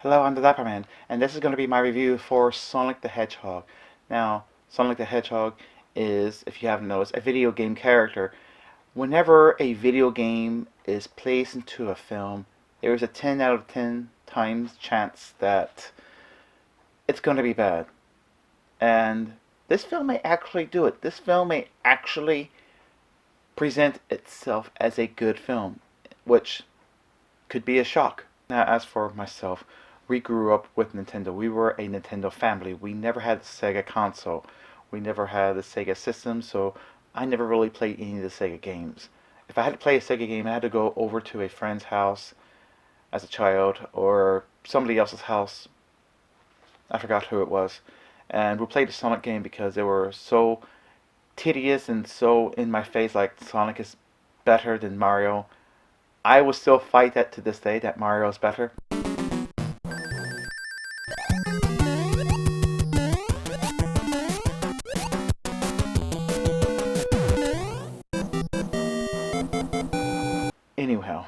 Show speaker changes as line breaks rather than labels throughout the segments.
Hello, I'm the Dapper Man, and this is going to be my review for Sonic the Hedgehog. Now, Sonic the Hedgehog is, if you haven't noticed, a video game character. Whenever a video game is placed into a film, there is a 10 out of 10 times chance that it's going to be bad. And this film may actually do it. This film may actually present itself as a good film, which could be a shock. Now, as for myself, we grew up with Nintendo. We were a Nintendo family. We never had the Sega console. We never had the Sega system, so I never really played any of the Sega games. If I had to play a Sega game, I had to go over to a friend's house as a child or somebody else's house. I forgot who it was. And we played the Sonic game because they were so tedious and so in my face, like Sonic is better than Mario. I will still fight that to this day, that Mario is better. Anyhow,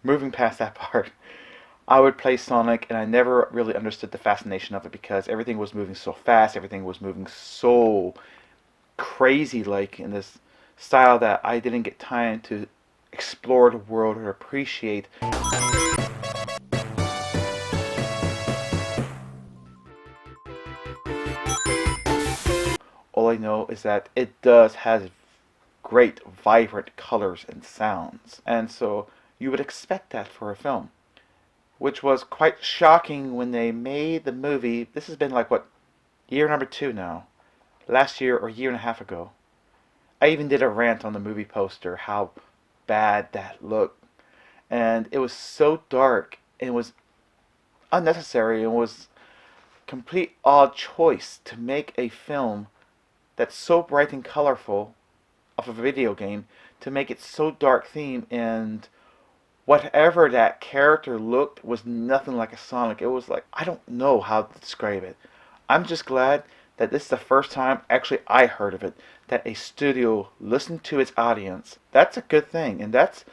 moving past that part, I would play Sonic and I never really understood the fascination of it because everything was moving so fast, everything was moving so crazy like in this style that I didn't get time to explore the world or appreciate. All I know is that it does has great vibrant colors and sounds, and so you would expect that for a film, which was quite shocking when they made the movie. This has been like what, year number 2 now, last year or year and a half ago. I even did a rant on the movie poster how bad that looked, and it was so dark and it was unnecessary and was complete odd choice to make a film that's so bright and colorful of a video game to make it so dark theme, and whatever that character looked was nothing like a Sonic. It was like, I don't know how to describe it. I'm just glad that this is the first time actually I heard of it, that a studio listened to its audience. That's a good thing, and that's,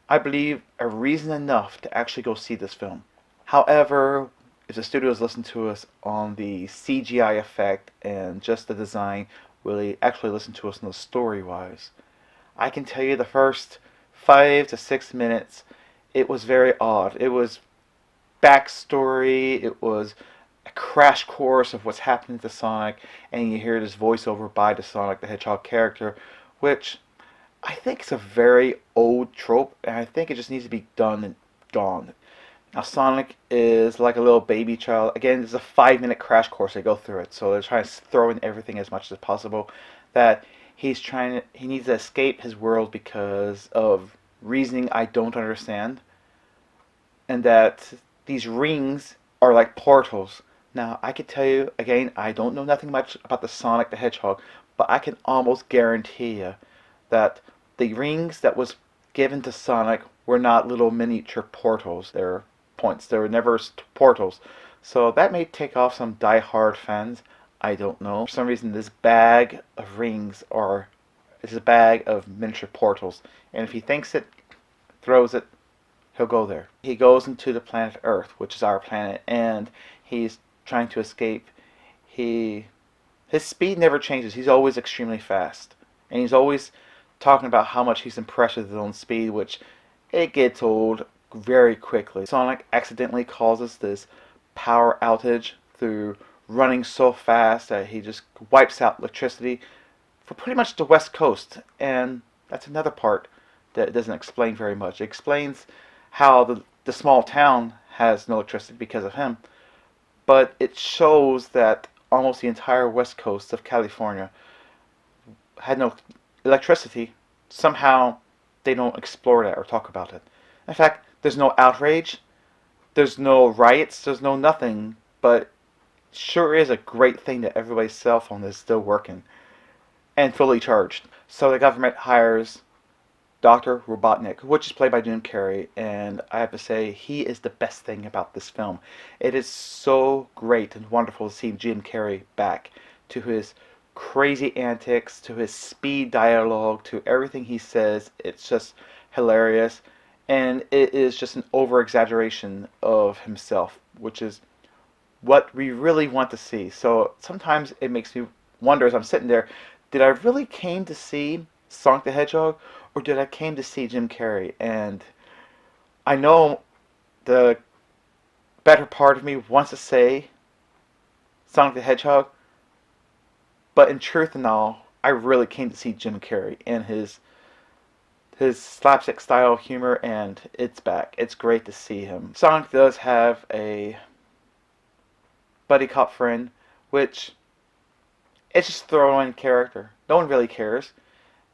I believe, a reason enough to actually go see this film. However, if the studios listen to us on the CGI effect and just the design, will they actually listen to us on the story wise? I can tell you the first 5 to 6 minutes, it was very odd. It was backstory, it was a crash course of what's happening to Sonic, and you hear this voiceover by the Sonic the Hedgehog character, which I think is a very old trope, and I think it just needs to be done and gone. Now, Sonic is like a little baby child. Again, it's a 5 minute crash course. They go through it, so they're trying to throw in everything as much as possible. That he needs to escape his world because of reasoning I don't understand, and that these rings are like portals. Now, I could tell you again, I don't know nothing much about the Sonic the Hedgehog, but I can almost guarantee you that the rings that was given to Sonic were not little miniature portals. They're points. They were never portals. So that may take off some die-hard fans. I don't know. For some reason, this bag of rings is a bag of miniature portals, and if he thinks it, throws it, he'll go there. He goes into the planet Earth, which is our planet, and he's trying to escape. His speed never changes. He's always extremely fast, and he's always talking about how much he's impressed with his own speed, which it gets old very quickly. Sonic accidentally causes this power outage through running so fast that he just wipes out electricity for pretty much the West Coast, and that's another part that doesn't explain very much. It explains how the small town has no electricity because of him, but it shows that almost the entire West Coast of California had no electricity. Somehow they don't explore that or talk about it. In fact, there's no outrage, there's no riots, there's no nothing, but sure is a great thing that everybody's cell phone is still working and fully charged. So the government hires Dr. Robotnik, which is played by Jim Carrey, and I have to say, he is the best thing about this film. It is so great and wonderful to see Jim Carrey back, to his crazy antics, to his speed dialogue, to everything he says. It's just hilarious, and it is just an over exaggeration of himself, which is what we really want to see. So sometimes it makes me wonder as I'm sitting there, did I really came to see Sonic the Hedgehog, or did I came to see Jim Carrey? And I know the better part of me wants to say Sonic the Hedgehog, but in truth and all, I really came to see Jim Carrey and his slapstick style humor, and it's back. It's great to see him. Sonic does have a buddy cop friend, which it's just throwing character. No one really cares.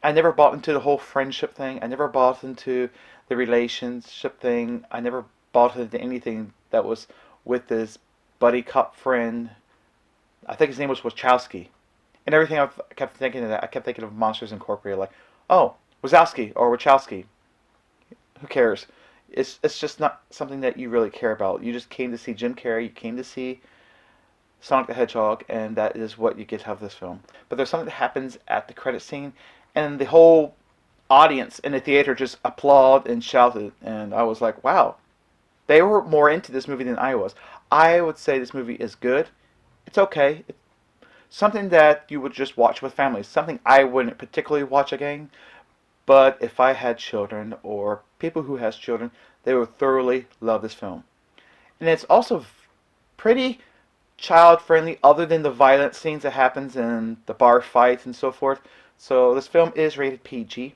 I never bought into the whole friendship thing. I never bought into the relationship thing. I never bought into anything that was with this buddy cop friend. I think his name was Wachowski. And everything I kept thinking of that, I kept thinking of Monsters Incorporated, like, oh, Wazowski or Wachowski. Who cares? It's just not something that you really care about. You just came to see Jim Carrey. You came to see Sonic the Hedgehog, and that is what you get out of this film. But there's something that happens at the credit scene, and the whole audience in the theater just applauded and shouted, and I was like, wow, they were more into this movie than I was. I would say this movie is good. It's okay. It's something that you would just watch with families. Something I wouldn't particularly watch again, but if I had children or people who has children, they would thoroughly love this film. And it's also pretty child friendly other than the violent scenes that happens in the bar fights and so forth. So this film is rated PG,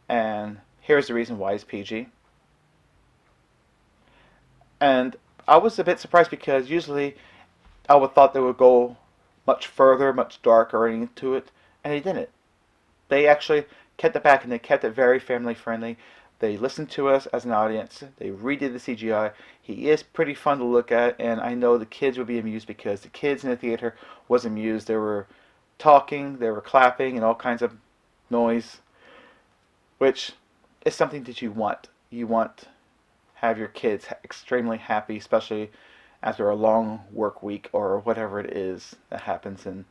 and here's the reason why it's PG. And I was a bit surprised because usually I would thought they would go much further, much darker into it, and they didn't. They actually kept it back and they kept it very family friendly. They listened to us as an audience. They redid the CGI. He is pretty fun to look at, and I know the kids would be amused because the kids in the theater was amused. They were talking, they were clapping, and all kinds of noise, which is something that you want. You want have your kids extremely happy, especially after a long work week or whatever it is that happens, and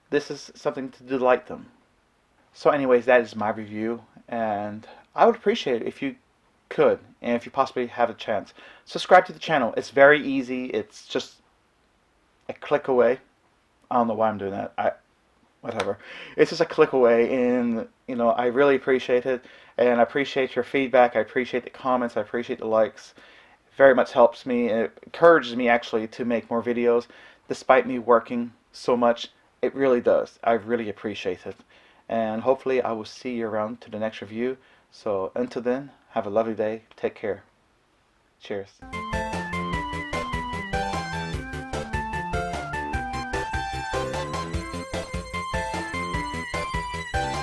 this is something to delight them. So anyways, that is my review, and I would appreciate it if you could, and if you possibly have a chance, subscribe to the channel. It's very easy. It's just a click away. I don't know why I'm doing that. Whatever. It's just a click away, and I really appreciate it, and I appreciate your feedback. I appreciate the comments. I appreciate the likes. It very much helps me. It encourages me actually to make more videos, despite me working so much. It really does. I really appreciate it, and hopefully I will see you around to the next review. So until then, have a lovely day. Take care. Cheers.